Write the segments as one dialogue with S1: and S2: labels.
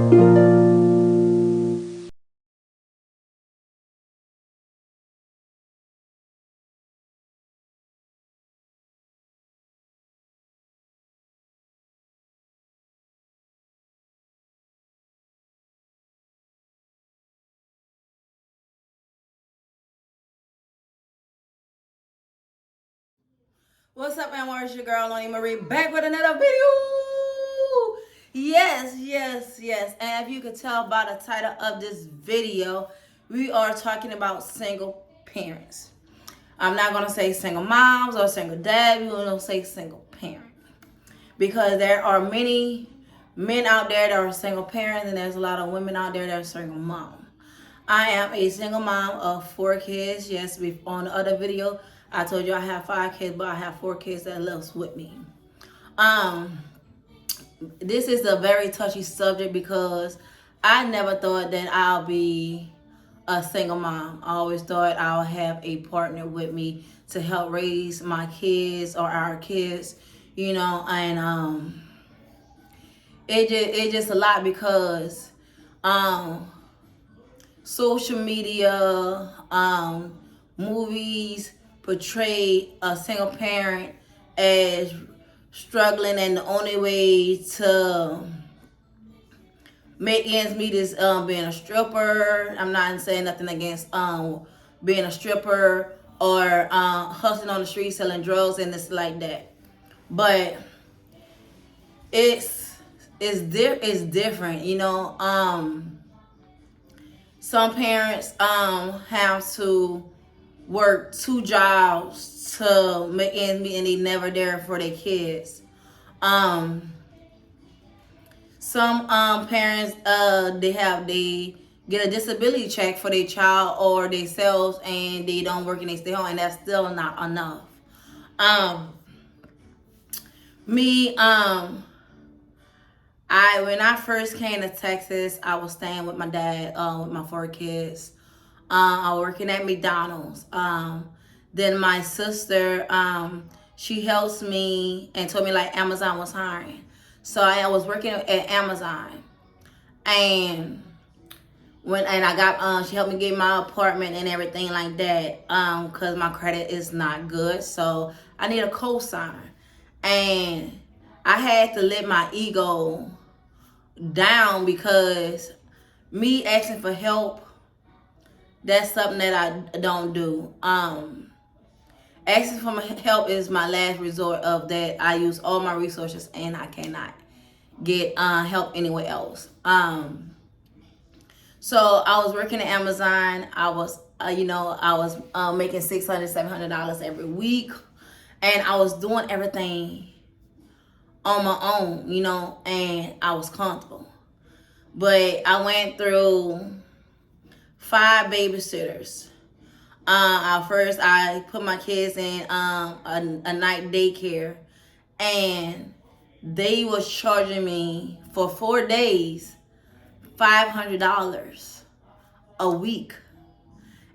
S1: What's up, man? It's your girl, Lonnie Marie, back with another video. Yes. And if you could tell by the title of this video, we are talking about single parents. I'm not going to say single moms or single dad. We're going to say single parent. Because there are many men out there that are single parents, and there's a lot of women out there that are single moms. I am a single mom of 4 kids. Yes, on the other video, I told you I have 5 kids, but I have 4 kids that lives with me. This is a very touchy subject because I never thought that I'll be a single mom. I always thought I'll have a partner with me to help raise my kids or our kids, and it just a lot because social media, movies portray a single parent as struggling, and the only way to make ends meet is being a stripper. I'm not saying nothing against being a stripper or hustling on the street selling drugs and this like that, but it's different, some parents have to work 2 jobs to make ends meet, and they never there for their kids. Some parents they get a disability check for their child or themselves, and they don't work and they stay home, and that's still not enough. Me, when I first came to Texas, I was staying with my dad with my 4 kids. I was working at McDonald's. Then my sister, she helps me and told me like Amazon was hiring. So I was working at Amazon, and I got she helped me get my apartment and everything like that, cause my credit is not good, so I need a cosigner, and I had to let my ego down because me asking for help, that's something that I don't do. Asking for help is my last resort of that. I use all my resources and I cannot get help anywhere else. So I was working at Amazon. I was, making $600, $700 every week, and I was doing everything on my own, and I was comfortable. But I went through 5 babysitters. First, I put my kids in a night daycare, and they was charging me for 4 days $500 a week.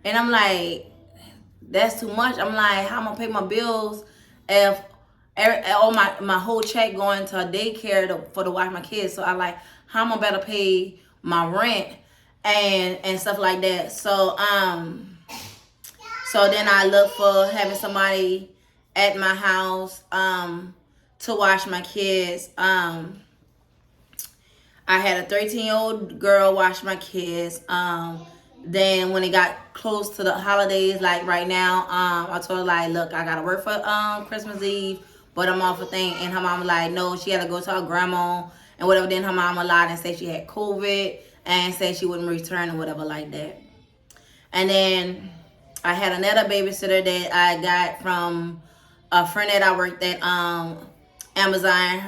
S1: And I'm like, that's too much. I'm like, how am I gonna pay my bills if all my whole check going to a daycare to watch my kids? So I like, how am I better pay my rent and stuff like that? So so then I look for having somebody at my house to watch my kids. I had a 13-year-old girl watch my kids. Then when it got close to the holidays, like right now, I told her like, look, I gotta work for Christmas Eve, but I'm off a thing. And her mom was like, no, she had to go to her grandma and whatever. Then her mama lied and said she had COVID and said she wouldn't return and whatever like that. And then I had another babysitter that I got from a friend that I worked at Amazon.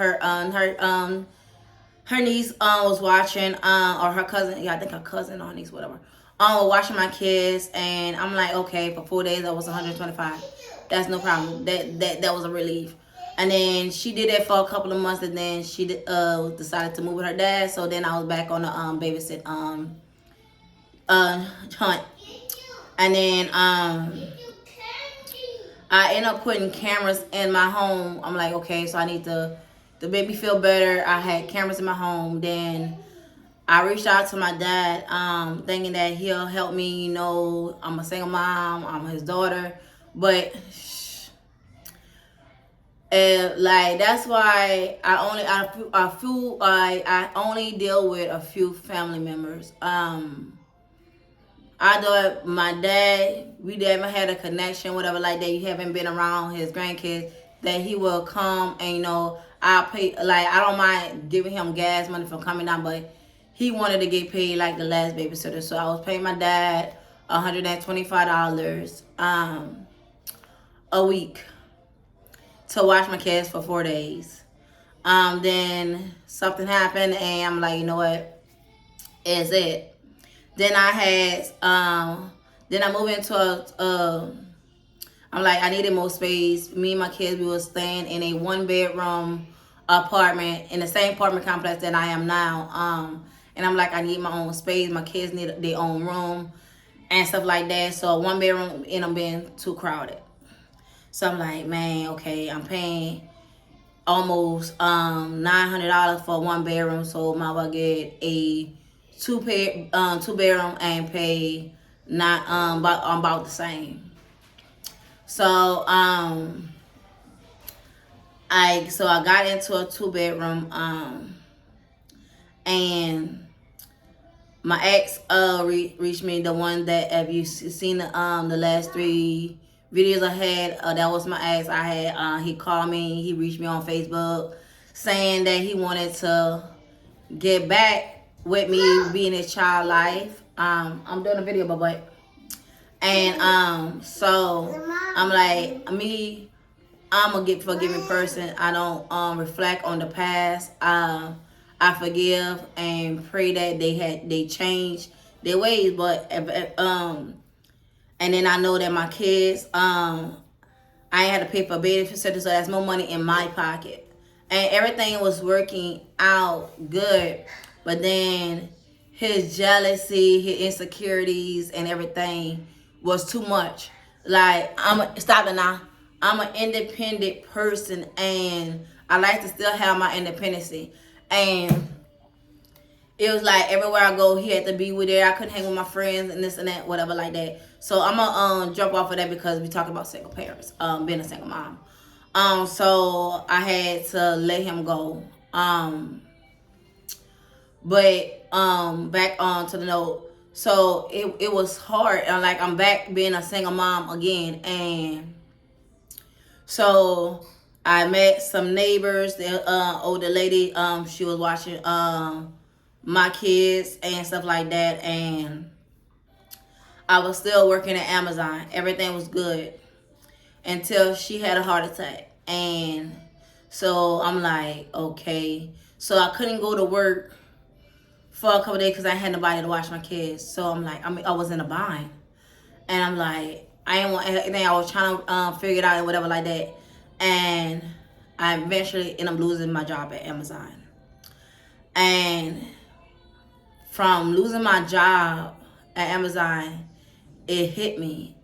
S1: Her niece was watching, or her cousin, yeah, I think her cousin or niece, whatever, was watching my kids, and I'm like, okay, for 4 days that was $125. That's no problem. That was a relief. And then she did that for a couple of months, and then she decided to move with her dad. So then I was back on the babysit hunt. And then I end up putting cameras in my home. I'm like, okay, so I need the baby feel better. I had cameras in my home. Then I reached out to my dad, thinking that he'll help me. You know, I'm a single mom. I'm his daughter, but like that's why I only deal with a few family members. I thought my dad, we never had a connection, whatever like that. You haven't been around his grandkids, that he will come and, you know, I'll pay. Like, I don't mind giving him gas money for coming down, but he wanted to get paid like the last babysitter. So I was paying my dad $125 a week to watch my kids for 4 days. Then something happened, and I'm like, you know what? Is it? Then I had, then I moved into I'm like, I needed more space. Me and my kids, we were staying in a 1-bedroom apartment in the same apartment complex that I am now. And I'm like, I need my own space. My kids need their own room and stuff like that. So a 1-bedroom ended up being too crowded. So I'm like, man, okay, I'm paying almost $900 for 1 bedroom, so might well get a two bedroom and pay not about the same. So I got into a 2 bedroom, and my ex reached me, the one that, have you seen the last 3 videos I had, that was my ex. I had he called me, he reached me on Facebook saying that he wanted to get back with me being his child life. I'm doing a video, boy. And so I'm like, I'm a forgiving person. I don't reflect on the past. I forgive and pray that they change their ways. But and then I know that my kids, I ain't had to pay for babysitter, so that's more money in my pocket. And everything was working out good. But then his jealousy, his insecurities, and everything was too much. Like, stop it now. I'm an independent person, and I like to still have my independency. And it was like everywhere I go, he had to be with there. I couldn't hang with my friends and this and that, whatever like that. So I'm gonna jump off of that because we talking about single parents, being a single mom. So I had to let him go. But back on to the note. So it was hard. And like, I'm back being a single mom again. And so I met some neighbors. The older lady, she was watching my kids and stuff like that. And I was still working at Amazon. Everything was good until she had a heart attack. And so I'm like, okay. So I couldn't go to work for a couple days because I had nobody to watch my kids. So I'm like, I was in a bind. And I'm like, I didn't want anything. I was trying to figure it out and whatever like that. And I eventually ended up losing my job at Amazon. And from losing my job at Amazon, it hit me.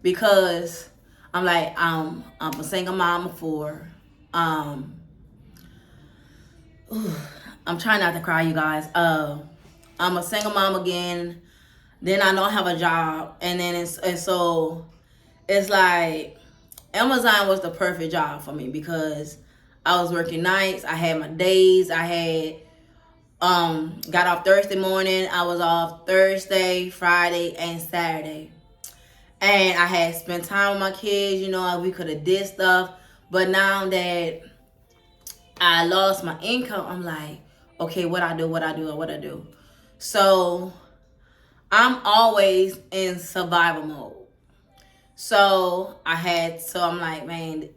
S1: Because I'm like, I'm a single mom of 4. I'm trying not to cry, you guys. I'm a single mom again. Then I don't have a job, and then so it's like Amazon was the perfect job for me because I was working nights. I had my days. I had got off Thursday morning. I was off Thursday, Friday, and Saturday. And I had spent time with my kids. You know, we could have did stuff. But now that I lost my income, I'm like, okay, what I do. So I'm always in survival mode. So I'm like, man,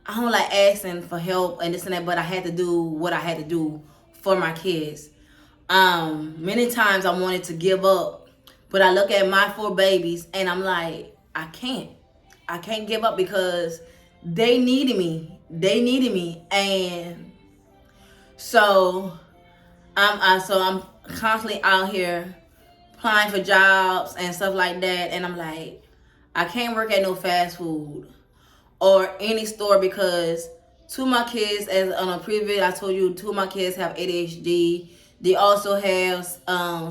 S1: I don't like asking for help and this and that, but I had to do what I had to do for my kids. Many times I wanted to give up, but I look at my 4 babies and I'm like, I can't give up because they needed me. And so I'm constantly out here applying for jobs and stuff like that. And I'm like, I can't work at no fast food or any store because 2 of my kids, as on a previous, I told you, 2 of my kids have ADHD. They also have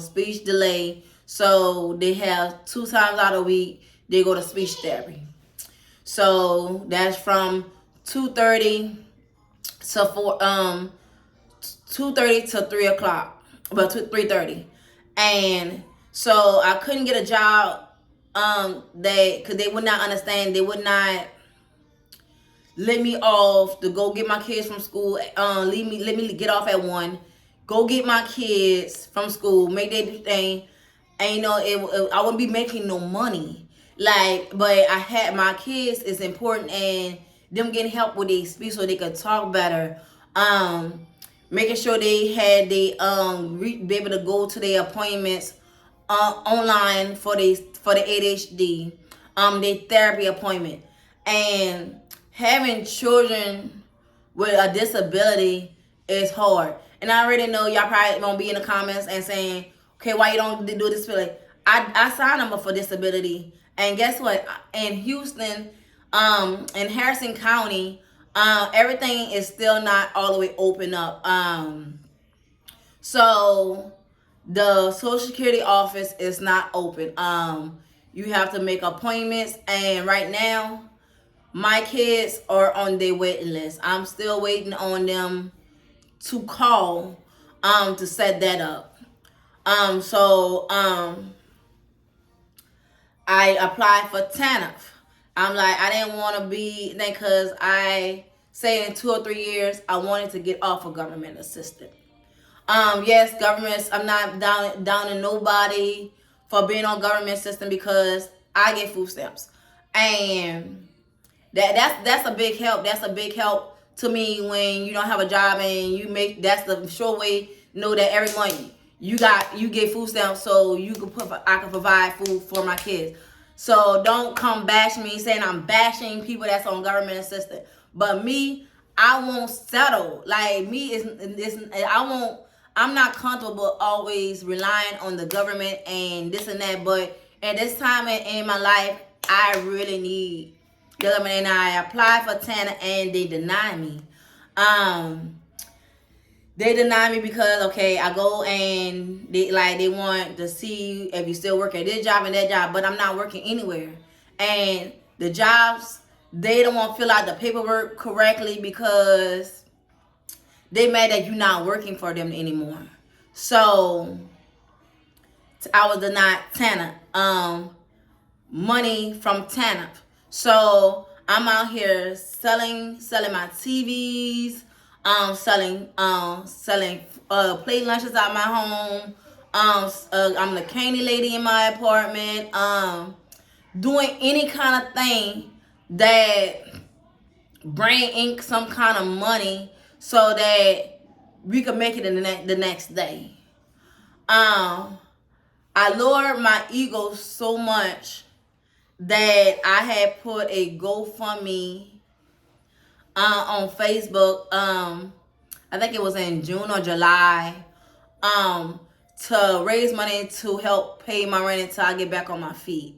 S1: speech delay. So they have 2 times out of the week they go to speech therapy. So that's from 2:30 to 2:30 to 3 o'clock, about 3:30, and so I couldn't get a job. Because they would not understand. They would not let me off to go get my kids from school. Let me get off at 1, go get my kids from school, make their thing, and I wouldn't be making no money. Like, but I had my kids is important, and them getting help with their speech so they could talk better. Making sure they had they be able to go to their appointments online for the ADHD, their therapy appointment, and having children with a disability is hard. And I already know y'all probably gonna be in the comments and saying, okay, why you don't do disability? I signed them up for disability, and guess what? In Houston, in Harrison County, everything is still not all the way open up. So the Social Security office is not open. You have to make appointments, and right now my kids are on their waiting list. I'm still waiting on them to call to set that up. So I applied for TANF. I'm like, I didn't want to be, because I say in 2 or 3 years I wanted to get off of government assistance. Yes, governments, I'm not down in nobody for being on government system, because I get food stamps, and that's a big help. That's a big help to me when you don't have a job, and that's the sure way know that every month you get food stamps, so I can provide food for my kids. So don't come bash me saying I'm bashing people that's on government assistance. But me, I won't settle. Like, me I'm not comfortable always relying on the government and this and that. But at this time in my life, I really need government, and I applied for TANA and they denied me. They deny me because, okay, I go and they want to see if you still work at this job and that job, but I'm not working anywhere. And the jobs, they don't want to fill out the paperwork correctly because they mad that you're not working for them anymore. So I was denied TANF, money from TANF. So I'm out here selling my TVs, selling plate lunches out my home. I'm the candy lady in my apartment. Doing any kind of thing that bring in some kind of money so that we can make it in the next day. I lowered my ego so much that I had put a GoFundMe on Facebook. I think it was in June or July, to raise money to help pay my rent until I get back on my feet.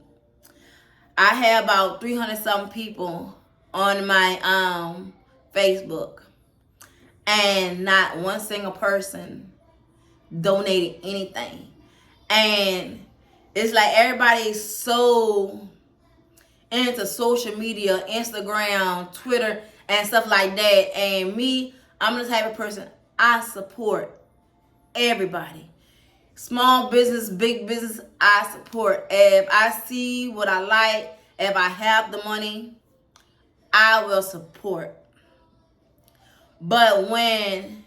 S1: I had about 300-something people on my Facebook, and not one single person donated anything. And it's like everybody's so into social media, Instagram, Twitter, and stuff like that. And me, I'm the type of person, I support everybody. Small business, big business, I support. If I see what I like, if I have the money, I will support. But when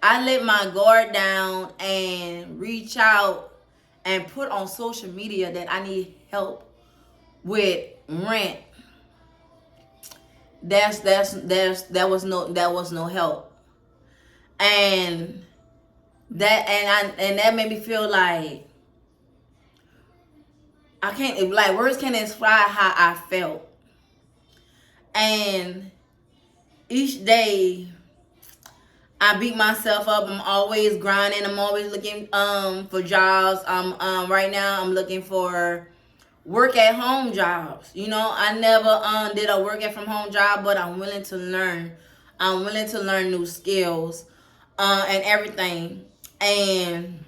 S1: I let my guard down and reach out and put on social media that I need help with rent, that was no help. And that made me feel like I can't, like, words can't describe how I felt. And each day I beat myself up. I'm always grinding. I'm always looking for jobs. Right now I'm looking for work at home jobs. I never did a work at from home job, but I'm willing to learn. I'm willing to learn new skills and everything. And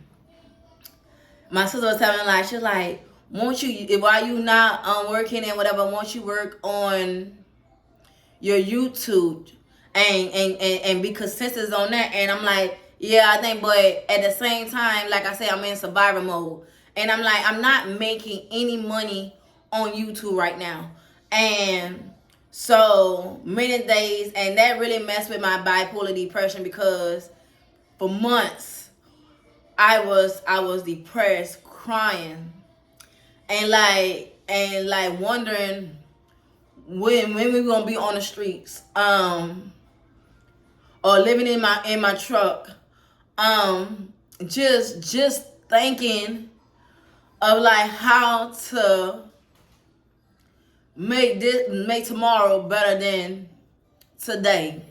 S1: my sister was telling me, like, she's like, won't you, why you not working and whatever, won't you work on your YouTube and be consistent on that? And I'm like, yeah, I think, but at the same time, like I said, I'm in survivor mode. And I'm like, I'm not making any money on YouTube right now. And so many days, and that really messed with my bipolar depression, because for months I was depressed, crying, and like wondering when we gonna be on the streets, or living in my truck, just thinking of like how to make tomorrow better than today.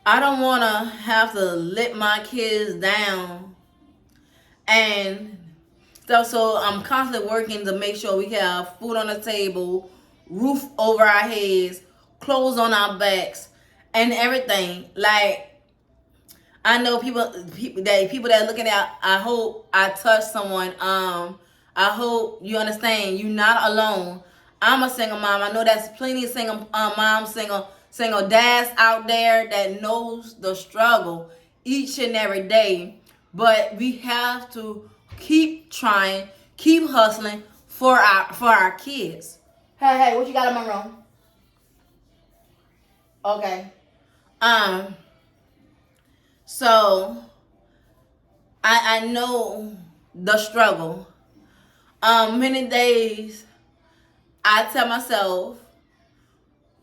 S1: I don't want to have to let my kids down and stuff. So I'm constantly working to make sure we have food on the table, roof over our heads, clothes on our backs, and everything. Like, I know people that are looking at. I hope I touch someone. I hope you understand. You're not alone. I'm a single mom. I know there's plenty of single moms, single dads out there that knows the struggle each and every day. But we have to keep trying, keep hustling for our kids. Hey, what you got in my room? Okay. So I know the struggle. Many days I tell myself,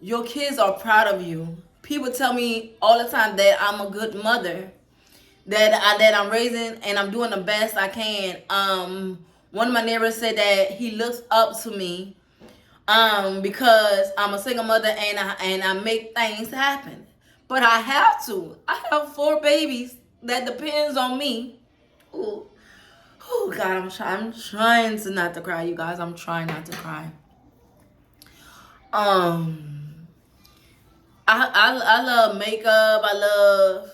S1: your kids are proud of you. People tell me all the time that I'm a good mother, that I'm raising and I'm doing the best I can. One of my neighbors said that he looks up to me because I'm a single mother and I make things happen. But I have to. I have 4 babies that depends on me. Ooh. Oh God, I'm trying to not to cry, you guys. I'm trying not to cry. I love makeup. I love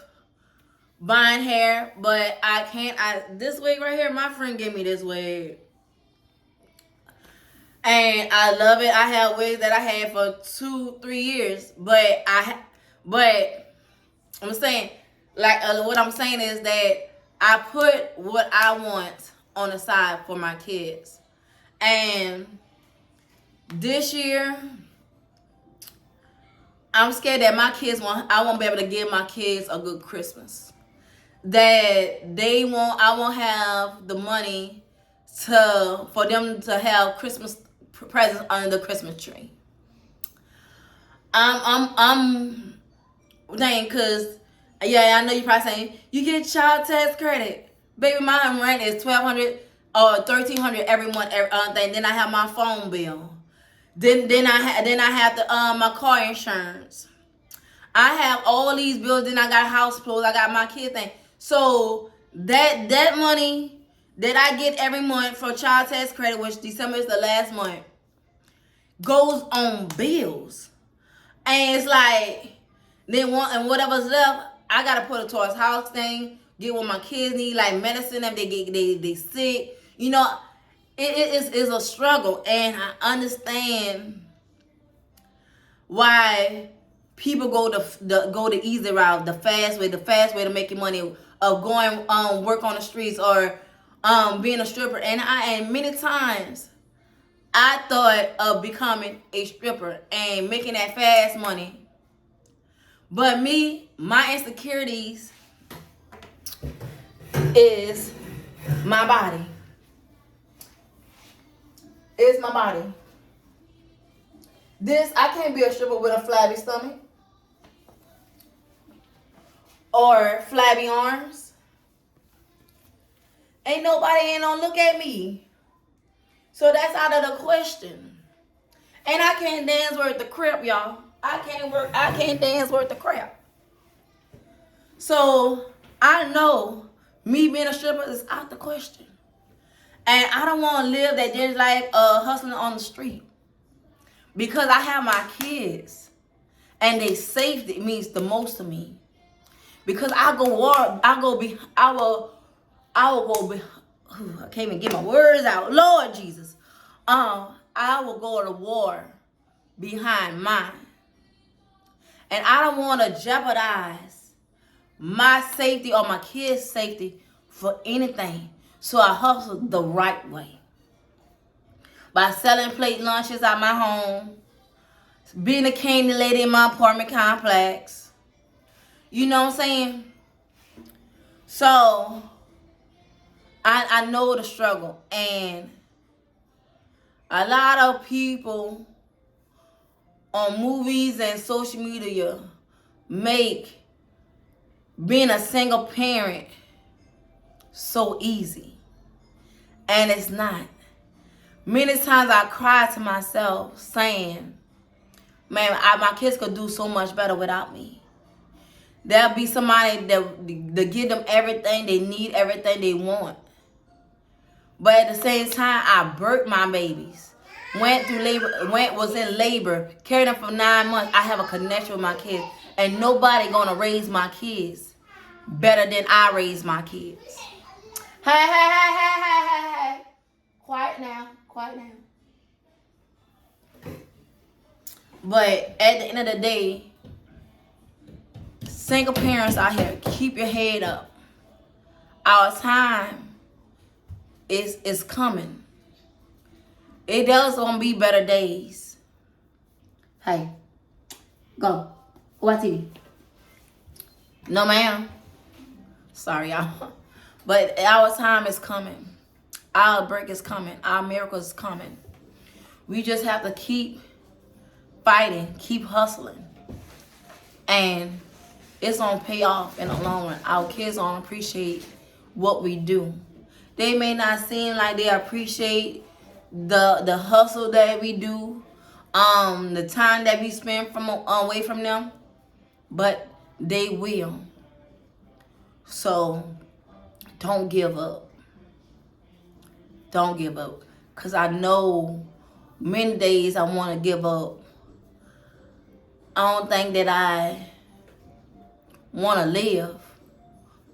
S1: buying hair, but I can't. This wig right here, my friend gave me this wig, and I love it. I have wigs that I had for 2-3 years, but I'm saying, like, what I'm saying is that I put what I want on the side for my kids. And this year, I'm scared that I won't be able to give my kids a good Christmas. That I won't have the money for them to have Christmas presents under the Christmas tree. I'm dang, cause yeah, I know you probably saying you get child tax credit. Baby, my rent is $1,200 or $1,300 every month. Thing. Then I have my phone bill. Then I have my car insurance. I have all these bills. Then I got house clothes. I got my kid thing. So that money that I get every month for child tax credit, which December is the last month, goes on bills. And it's like, and whatever's left, I gotta put it towards house thing, get what my kids need, like medicine, if they sick. You know, it is a struggle, and I understand why people go the easy route, the fast way to making money, of going work on the streets or being a stripper. And many times I thought of becoming a stripper and making that fast money. But my insecurities is my body. It's my body. I can't be a stripper with a flabby stomach or flabby arms. Ain't nobody gonna look at me. So that's out of the question. And I can't dance worth the crap, y'all. I can't dance worth the crap. So I know me being a stripper is out the question. And I don't want to live that day life hustling on the street. Because I have my kids. And their safety means the most to me. Because I go war. I will go be. I can't even get my words out. Lord Jesus. I will go to war behind mine. And I don't want to jeopardize my safety or my kids' safety for anything. So I hustle the right way. By selling plate lunches at my home, being a candy lady in my apartment complex. You know what I'm saying? So I know the struggle. And a lot of people on movies and social media make being a single parent so easy. And it's not. Many times I cry to myself saying, man, my kids could do so much better without me. There'll be somebody that give them everything they need, everything they want. But at the same time, I birthed my babies. Was in labor, carried them for 9 months. I have a connection with my kids. And nobody gonna raise my kids better than I raise my kids. Hey. Quiet now. But at the end of the day, single parents out here, keep your head up. Our time is coming. It does gonna be better days. Hey, go watch TV. No, ma'am. Sorry, y'all. But our time is coming. Our break is coming. Our miracle is coming. We just have to keep fighting, keep hustling. And it's going to pay off in the long run. Our kids going to appreciate what we do. They may not seem like they appreciate the hustle that we do, the time that we spend away from them, but they will. So don't give up. Don't give up. Because I know many days I want to give up. I don't think that I want to live.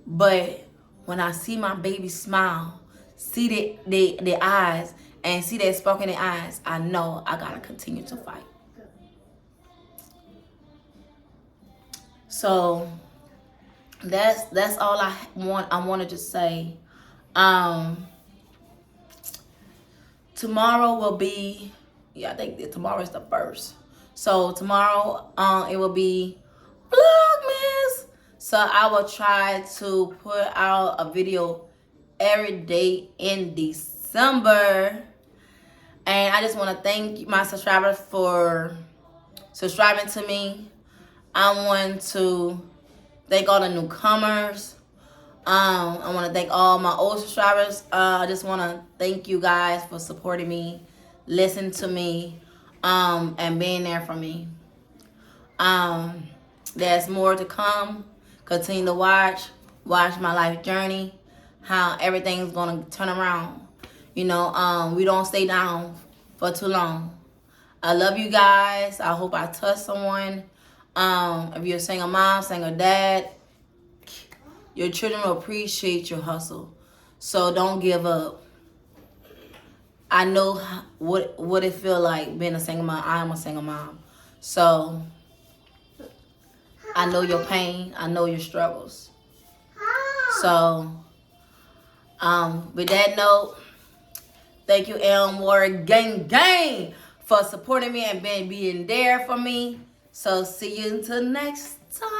S1: But when I see my baby smile, see their eyes, and see that spark in their eyes, I know I got to continue to fight. So that's all I wanted to say. Tomorrow will be, I think that tomorrow is the 1st. So tomorrow, it will be Vlogmas. So I will try to put out a video every day in December. And I just want to thank my subscribers for subscribing to me. I want to thank all the newcomers. I want to thank all my old subscribers. I just want to thank you guys for supporting me, listening to me, and being there for me. There's more to come. Continue to watch my life journey, how everything's going to turn around. You know, we don't stay down for too long. I love you guys. I hope I touched someone. If you're a single mom, single dad, your children will appreciate your hustle. So don't give up. I know what it feel like being a single mom. I am a single mom. So I know your pain. I know your struggles. So with that note, thank you, Elm Warrior Gang, for supporting me and being there for me. So see you until next time.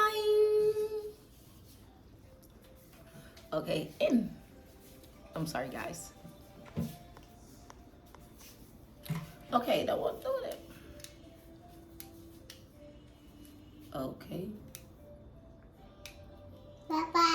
S1: Okay, and I'm sorry, guys. Okay, that wasn't doing it. Okay.
S2: Bye-bye.